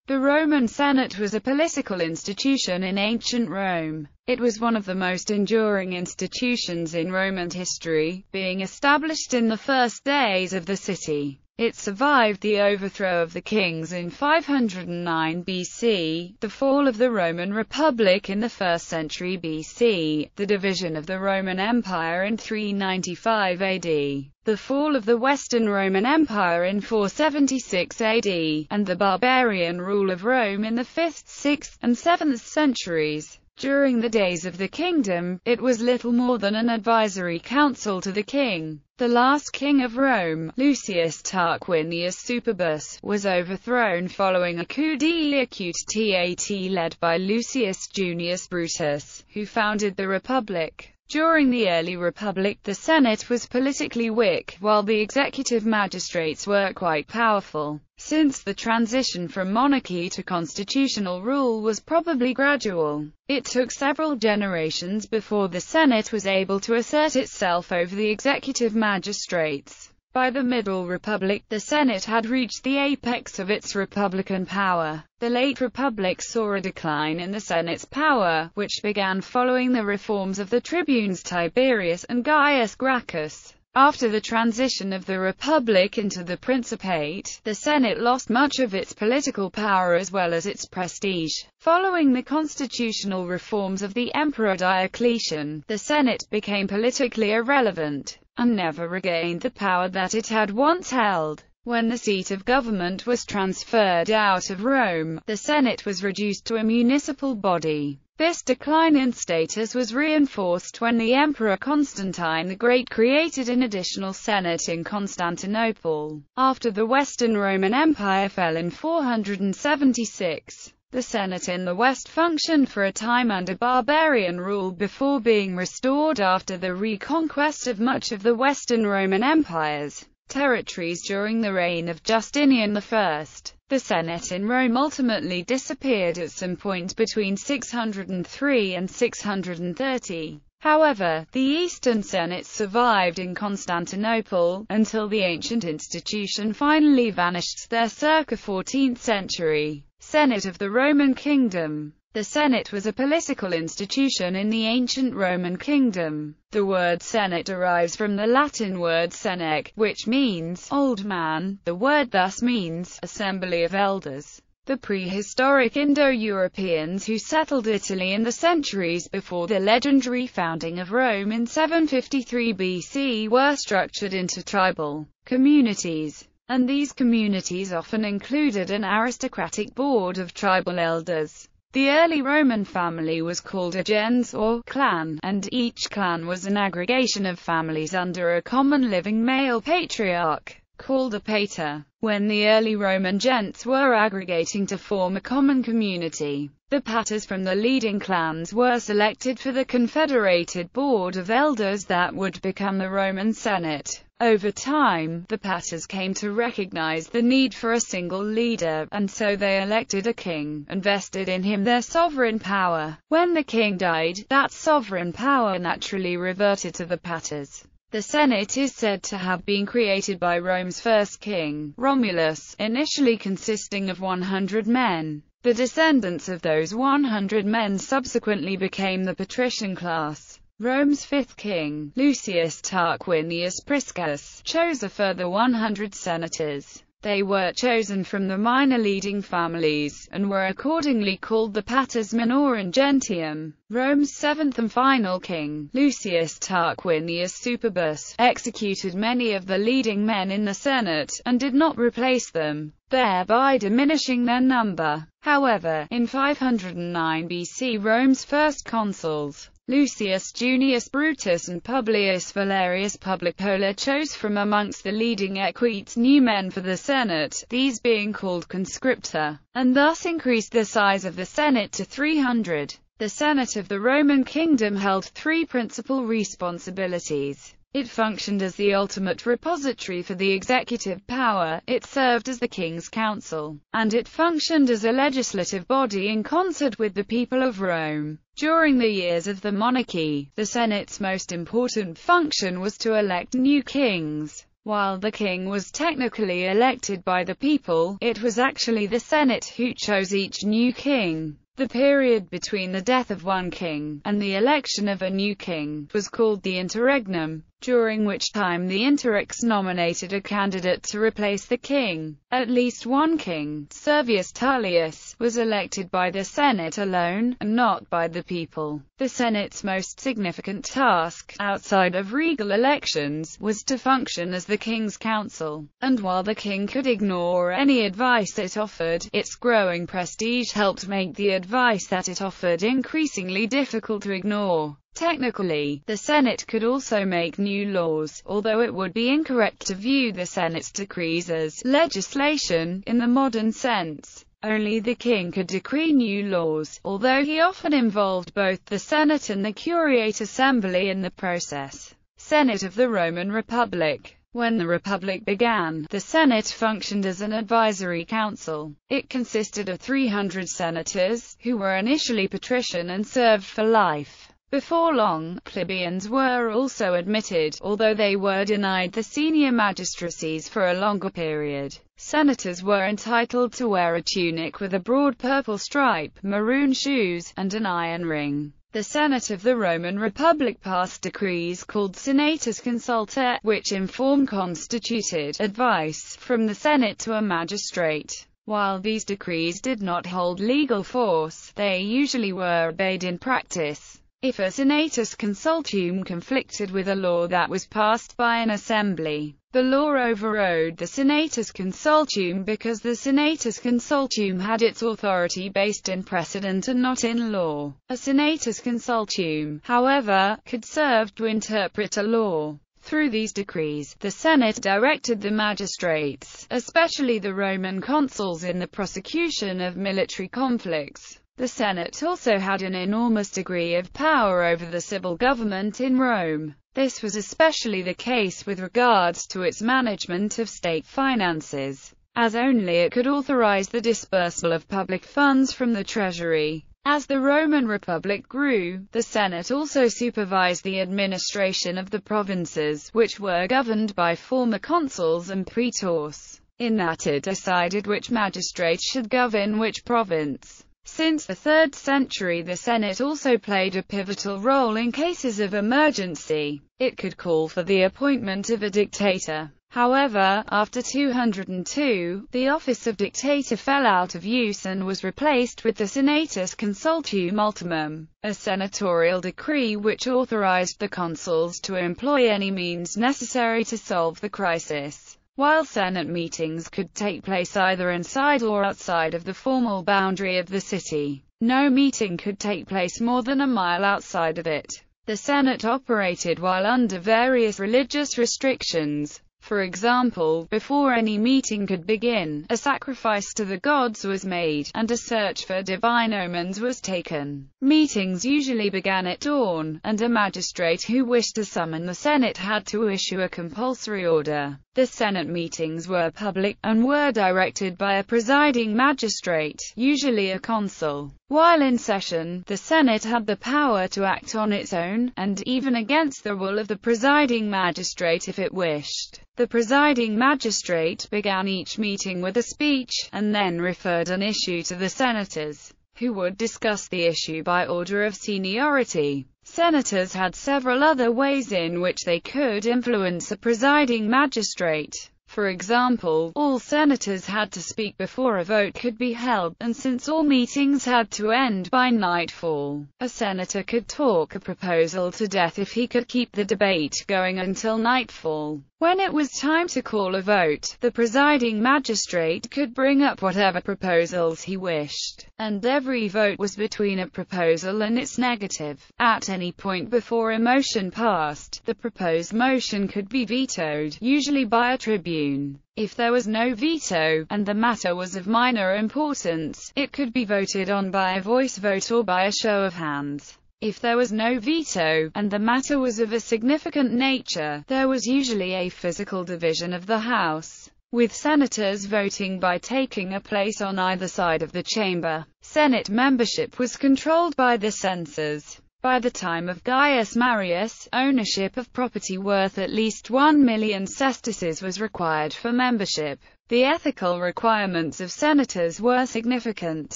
The Roman Senate was a political institution in ancient Rome. It was one of the most enduring institutions in Roman history, being established in the first days of the city. It survived the overthrow of the kings in 509 BC, the fall of the Roman Republic in the 1st century BC, the division of the Roman Empire in 395 AD, the fall of the Western Roman Empire in 476 AD, and the barbarian rule of Rome in the 5th, 6th, and 7th centuries. During the days of the kingdom, it was little more than an advisory council to the king. The last king of Rome, Lucius Tarquinius Superbus, was overthrown following a coup d'état led by Lucius Junius Brutus, who founded the Republic. During the early Republic, the Senate was politically weak, while the executive magistrates were quite powerful. Since the transition from monarchy to constitutional rule was probably gradual, it took several generations before the Senate was able to assert itself over the executive magistrates. By the Middle Republic, the Senate had reached the apex of its republican power. The late Republic saw a decline in the Senate's power, which began following the reforms of the tribunes Tiberius and Gaius Gracchus. After the transition of the Republic into the Principate, the Senate lost much of its political power as well as its prestige. Following the constitutional reforms of the Emperor Diocletian, the Senate became politically irrelevant, and never regained the power that it had once held. When the seat of government was transferred out of Rome, the Senate was reduced to a municipal body. This decline in status was reinforced when the Emperor Constantine the Great created an additional Senate in Constantinople. After the Western Roman Empire fell in 476, the Senate in the West functioned for a time under barbarian rule before being restored after the reconquest of much of the Western Roman Empire's territories during the reign of Justinian I. The Senate in Rome ultimately disappeared at some point between 603 and 630. However, the Eastern Senate survived in Constantinople, until the ancient institution finally vanished there circa 14th century. Senate of the Roman Kingdom. The Senate was a political institution in the ancient Roman kingdom. The word Senate derives from the Latin word senec, which means old man. The word thus means assembly of elders. The prehistoric Indo-Europeans who settled Italy in the centuries before the legendary founding of Rome in 753 BC were structured into tribal communities, and these communities often included an aristocratic board of tribal elders. The early Roman family was called a gens or clan, and each clan was an aggregation of families under a common living male patriarch, called a pater. When the early Roman gentes were aggregating to form a common community, the paters from the leading clans were selected for the confederated board of elders that would become the Roman Senate. Over time, the paters came to recognize the need for a single leader, and so they elected a king, and vested in him their sovereign power. When the king died, that sovereign power naturally reverted to the paters. The Senate is said to have been created by Rome's first king, Romulus, initially consisting of 100 men. The descendants of those 100 men subsequently became the patrician class. Rome's fifth king, Lucius Tarquinius Priscus, chose a further 100 senators. They were chosen from the minor leading families, and were accordingly called the paters minorum gentium. Rome's seventh and final king, Lucius Tarquinius Superbus, executed many of the leading men in the Senate, and did not replace them, thereby diminishing their number. However, in 509 BC Rome's first consuls, Lucius Junius Brutus and Publius Valerius Publicola, chose from amongst the leading equites new men for the Senate, these being called conscripta, and thus increased the size of the Senate to 300. The Senate of the Roman Kingdom held three principal responsibilities. It functioned as the ultimate repository for the executive power, it served as the king's council, and it functioned as a legislative body in concert with the people of Rome. During the years of the monarchy, the Senate's most important function was to elect new kings. While the king was technically elected by the people, it was actually the Senate who chose each new king. The period between the death of one king and the election of a new king was called the Interregnum, during which time the Interrex nominated a candidate to replace the king. At least one king, Servius Tullius, was elected by the Senate alone, and not by the people. The Senate's most significant task, outside of regal elections, was to function as the king's council, and while the king could ignore any advice it offered, its growing prestige helped make the advice that it offered increasingly difficult to ignore. Technically, the Senate could also make new laws, although it would be incorrect to view the Senate's decrees as legislation in the modern sense. Only the king could decree new laws, although he often involved both the Senate and the Curiate Assembly in the process. Senate of the Roman Republic. When the Republic began, the Senate functioned as an advisory council. It consisted of 300 senators, who were initially patrician and served for life. Before long, plebeians were also admitted, although they were denied the senior magistracies for a longer period. Senators were entitled to wear a tunic with a broad purple stripe, maroon shoes, and an iron ring. The Senate of the Roman Republic passed decrees called Senatus Consulta, which in form constituted advice from the Senate to a magistrate. While these decrees did not hold legal force, they usually were obeyed in practice. If a Senatus Consultum conflicted with a law that was passed by an assembly, the law overrode the Senatus Consultum because the Senatus Consultum had its authority based in precedent and not in law. A Senatus Consultum, however, could serve to interpret a law. Through these decrees, the Senate directed the magistrates, especially the Roman consuls, in the prosecution of military conflicts. The Senate also had an enormous degree of power over the civil government in Rome. This was especially the case with regards to its management of state finances, as only it could authorize the disbursal of public funds from the treasury. As the Roman Republic grew, the Senate also supervised the administration of the provinces, which were governed by former consuls and praetors, in that it decided which magistrates should govern which province. Since the 3rd century, the Senate also played a pivotal role in cases of emergency. It could call for the appointment of a dictator. However, after 202, the office of dictator fell out of use and was replaced with the Senatus Consultum Ultimum, a senatorial decree which authorized the consuls to employ any means necessary to solve the crisis. While Senate meetings could take place either inside or outside of the formal boundary of the city, no meeting could take place more than a mile outside of it. The Senate operated while under various religious restrictions. For example, before any meeting could begin, a sacrifice to the gods was made, and a search for divine omens was taken. Meetings usually began at dawn, and a magistrate who wished to summon the Senate had to issue a compulsory order. The Senate meetings were public, and were directed by a presiding magistrate, usually a consul. While in session, the Senate had the power to act on its own, and even against the will of the presiding magistrate if it wished. The presiding magistrate began each meeting with a speech, and then referred an issue to the senators, who would discuss the issue by order of seniority. Senators had several other ways in which they could influence a presiding magistrate. For example, all senators had to speak before a vote could be held, and since all meetings had to end by nightfall, a senator could talk a proposal to death if he could keep the debate going until nightfall. When it was time to call a vote, the presiding magistrate could bring up whatever proposals he wished, and every vote was between a proposal and its negative. At any point before a motion passed, the proposed motion could be vetoed, usually by a tribune. If there was no veto, and the matter was of minor importance, it could be voted on by a voice vote or by a show of hands. If there was no veto, and the matter was of a significant nature, there was usually a physical division of the House, with senators voting by taking a place on either side of the chamber. Senate membership was controlled by the censors. By the time of Gaius Marius, ownership of property worth at least 1,000,000 sesterces was required for membership. The ethical requirements of senators were significant.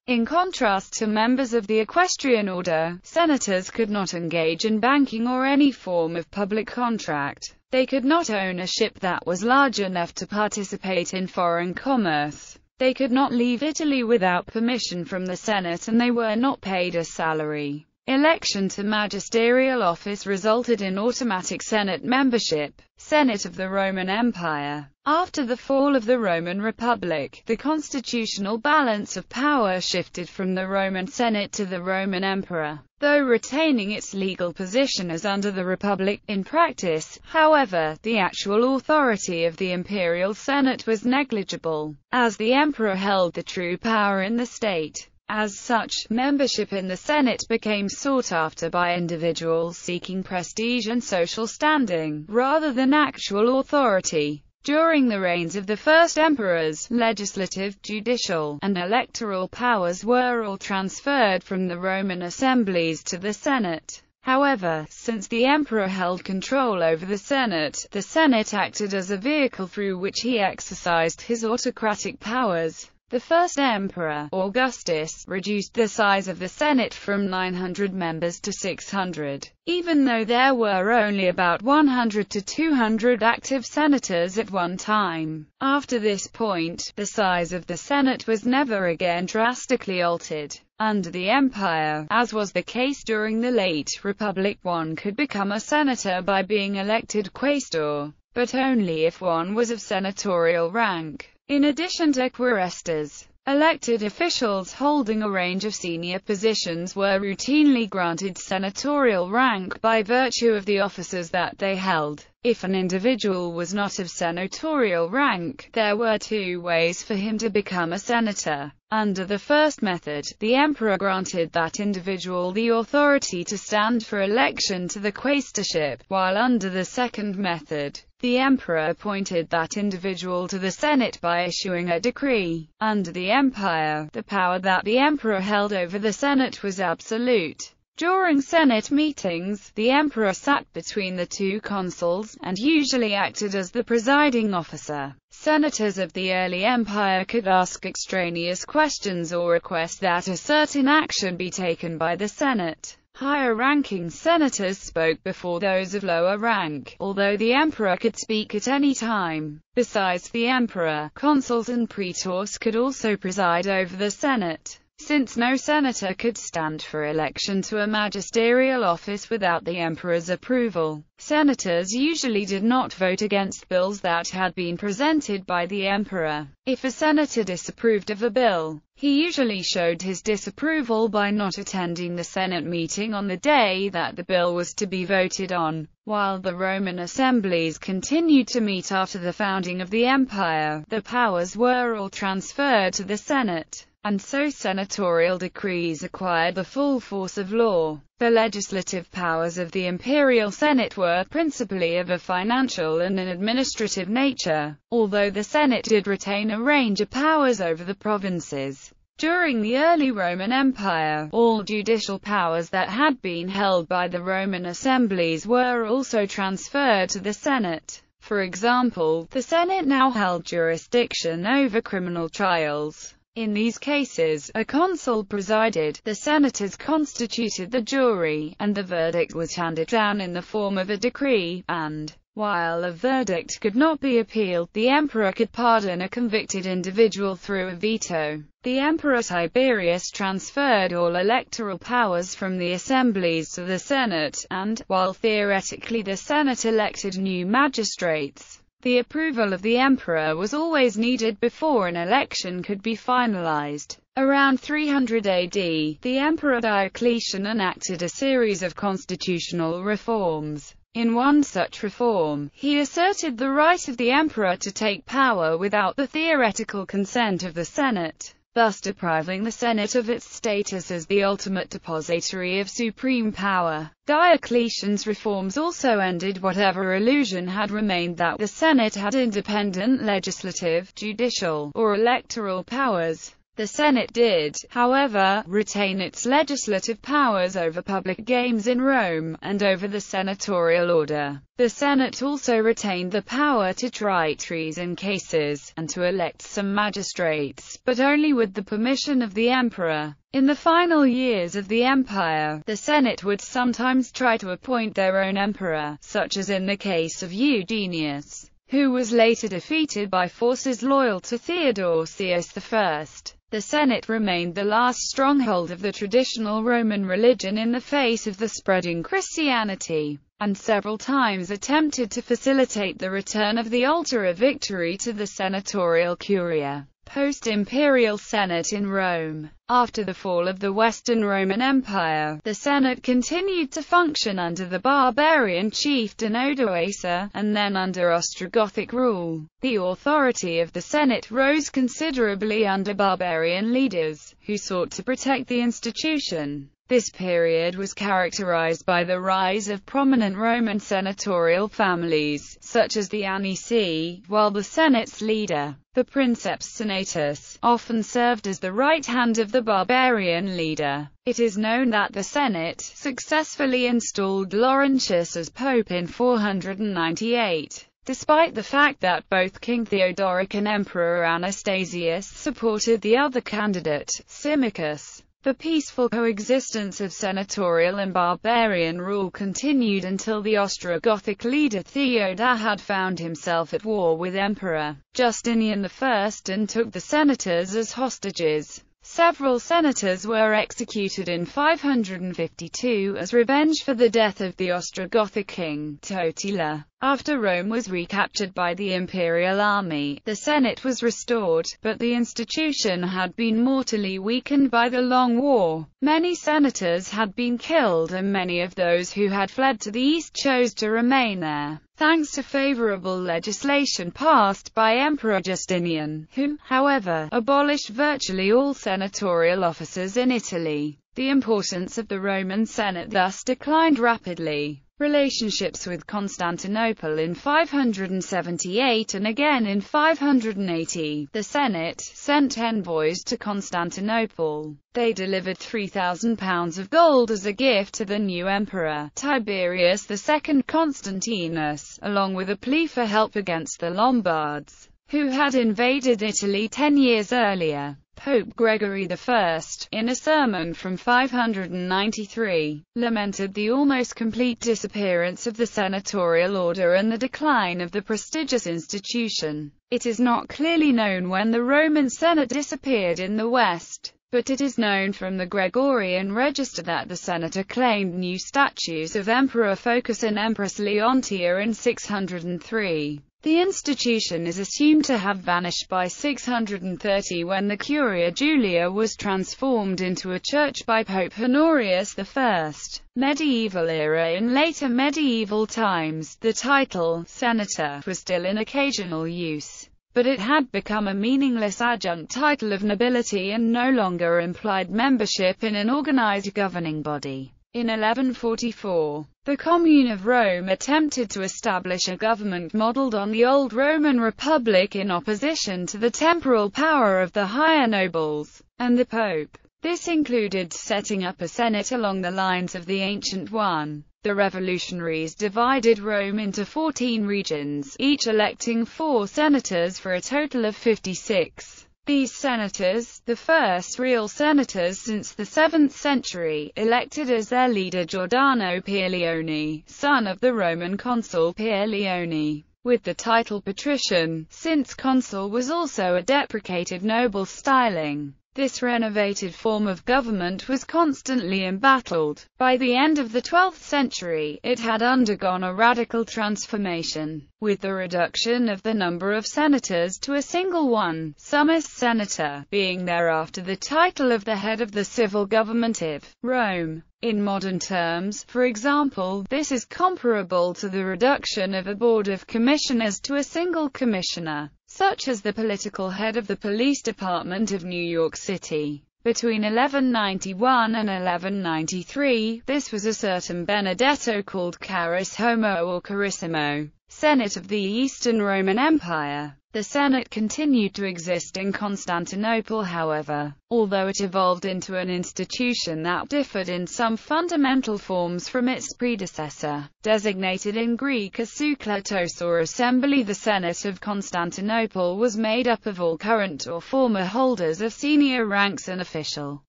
In contrast to members of the equestrian order, senators could not engage in banking or any form of public contract. They could not own a ship that was large enough to participate in foreign commerce. They could not leave Italy without permission from the Senate, and they were not paid a salary. Election to magisterial office resulted in automatic Senate membership. Senate of the Roman Empire. After the fall of the Roman Republic, the constitutional balance of power shifted from the Roman Senate to the Roman Emperor, though retaining its legal position as under the Republic. In practice, however, the actual authority of the imperial Senate was negligible, as the emperor held the true power in the state. As such, membership in the Senate became sought after by individuals seeking prestige and social standing, rather than actual authority. During the reigns of the first emperors, legislative, judicial, and electoral powers were all transferred from the Roman assemblies to the Senate. However, since the emperor held control over the Senate acted as a vehicle through which he exercised his autocratic powers. The first emperor, Augustus, reduced the size of the Senate from 900 members to 600, even though there were only about 100 to 200 active senators at one time. After this point, the size of the Senate was never again drastically altered. Under the empire, as was the case during the late Republic, one could become a senator by being elected quaestor, but only if one was of senatorial rank. In addition to quaestors, elected officials holding a range of senior positions were routinely granted senatorial rank by virtue of the offices that they held. If an individual was not of senatorial rank, there were two ways for him to become a senator. Under the first method, the emperor granted that individual the authority to stand for election to the quaestorship, while under the second method, the emperor appointed that individual to the Senate by issuing a decree. Under the empire, the power that the emperor held over the Senate was absolute. During Senate meetings, the emperor sat between the two consuls, and usually acted as the presiding officer. Senators of the early empire could ask extraneous questions or request that a certain action be taken by the Senate. Higher-ranking senators spoke before those of lower rank, although the emperor could speak at any time. Besides the emperor, consuls and praetors could also preside over the Senate. Since no senator could stand for election to a magisterial office without the emperor's approval, senators usually did not vote against bills that had been presented by the emperor. If a senator disapproved of a bill, he usually showed his disapproval by not attending the Senate meeting on the day that the bill was to be voted on. While the Roman assemblies continued to meet after the founding of the empire, the powers were all transferred to the Senate, and so senatorial decrees acquired the full force of law. The legislative powers of the imperial Senate were principally of a financial and an administrative nature, although the Senate did retain a range of powers over the provinces. During the early Roman Empire, all judicial powers that had been held by the Roman assemblies were also transferred to the Senate. For example, the Senate now held jurisdiction over criminal trials. In these cases, a consul presided, the senators constituted the jury, and the verdict was handed down in the form of a decree, and, while a verdict could not be appealed, the emperor could pardon a convicted individual through a veto. The emperor Tiberius transferred all electoral powers from the assemblies to the Senate, and, while theoretically the Senate elected new magistrates, the approval of the emperor was always needed before an election could be finalized. Around 300 AD, the emperor Diocletian enacted a series of constitutional reforms. In one such reform, he asserted the right of the emperor to take power without the theoretical consent of the Senate, thus depriving the Senate of its status as the ultimate depository of supreme power. Diocletian's reforms also ended whatever illusion had remained that the Senate had independent legislative, judicial, or electoral powers. The Senate did, however, retain its legislative powers over public games in Rome, and over the senatorial order. The Senate also retained the power to try treason cases, and to elect some magistrates, but only with the permission of the emperor. In the final years of the empire, the Senate would sometimes try to appoint their own emperor, such as in the case of Eugenius, who was later defeated by forces loyal to Theodosius I. The Senate remained the last stronghold of the traditional Roman religion in the face of the spreading Christianity, and several times attempted to facilitate the return of the altar of victory to the senatorial curia. Post-imperial Senate in Rome. After the fall of the Western Roman Empire, the Senate continued to function under the barbarian chieftain Odoacer, and then under Ostrogothic rule. The authority of the Senate rose considerably under barbarian leaders, who sought to protect the institution. This period was characterized by the rise of prominent Roman senatorial families, such as the Anici, while the Senate's leader, the Princeps Senatus, often served as the right hand of the barbarian leader. It is known that the Senate successfully installed Laurentius as pope in 498. Despite the fact that both King Theodoric and Emperor Anastasius supported the other candidate, Symmachus, the peaceful coexistence of senatorial and barbarian rule continued until the Ostrogothic leader Theoda had found himself at war with Emperor Justinian I and took the senators as hostages. Several senators were executed in 552 as revenge for the death of the Ostrogothic king, Totila. After Rome was recaptured by the imperial army, the Senate was restored, but the institution had been mortally weakened by the long war. Many senators had been killed, and many of those who had fled to the east chose to remain there, thanks to favorable legislation passed by Emperor Justinian, who, however, abolished virtually all senatorial offices in Italy. The importance of the Roman Senate thus declined rapidly. Relationships with Constantinople in 578 and again in 580. The Senate sent envoys to Constantinople. They delivered £3,000 of gold as a gift to the new emperor, Tiberius II Constantinus, along with a plea for help against the Lombards, who had invaded Italy 10 years earlier. Pope Gregory I, in a sermon from 593, lamented the almost complete disappearance of the senatorial order and the decline of the prestigious institution. It is not clearly known when the Roman Senate disappeared in the West, but it is known from the Gregorian register that the Senate acclaimed new statues of Emperor Phocas and Empress Leontia in 603. The institution is assumed to have vanished by 630 when the Curia Julia was transformed into a church by Pope Honorius I. Medieval era. In later medieval times, the title, senator, was still in occasional use, but it had become a meaningless adjunct title of nobility and no longer implied membership in an organized governing body. In 1144, the Commune of Rome attempted to establish a government modeled on the old Roman Republic in opposition to the temporal power of the higher nobles and the Pope. This included setting up a Senate along the lines of the ancient one. The revolutionaries divided Rome into 14 regions, each electing 4 senators for a total of 56. These senators, the first real senators since the 7th century, elected as their leader Giordano Pierleone, son of the Roman consul Pierleone, with the title patrician, since consul was also a deprecated noble styling. This renovated form of government was constantly embattled. By the end of the 12th century, it had undergone a radical transformation, with the reduction of the number of senators to a single one, summus senator, being thereafter the title of the head of the civil government of Rome. In modern terms, for example, this is comparable to the reduction of a board of commissioners to a single commissioner, such as the political head of the police department of New York City. Between 1191 and 1193, this was a certain Benedetto called Carus Homo or Carissimo, Senate of the Eastern Roman Empire. The Senate continued to exist in Constantinople, however, although it evolved into an institution that differed in some fundamental forms from its predecessor. Designated in Greek as Soukletos or Assembly, the Senate of Constantinople was made up of all current or former holders of senior ranks and official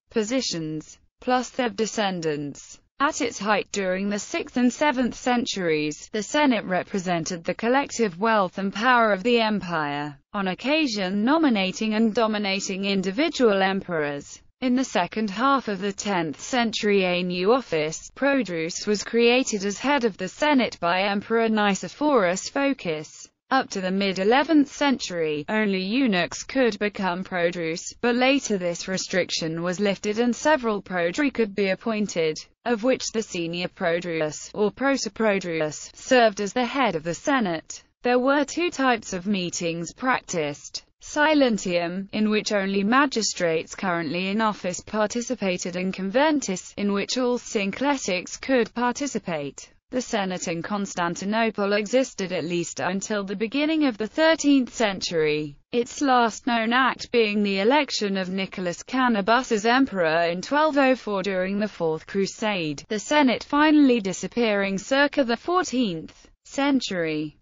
positions, plus their descendants. At its height during the 6th and 7th centuries, the Senate represented the collective wealth and power of the empire, on occasion nominating and dominating individual emperors. In the second half of the 10th century, a new office, Prodrus, was created as head of the Senate by Emperor Nicephorus Phocas. Up to the mid-11th century, only eunuchs could become Prodrus, but later this restriction was lifted and several Prodri could be appointed, of which the senior Prodrus, or Protoprodrus, served as the head of the Senate. There were two types of meetings practiced: Silentium, in which only magistrates currently in office participated, and Conventus, in which all syncletics could participate. The Senate in Constantinople existed at least until the beginning of the 13th century, its last known act being the election of Nicholas Canobus as emperor in 1204 during the Fourth Crusade, the Senate finally disappearing circa the 14th century.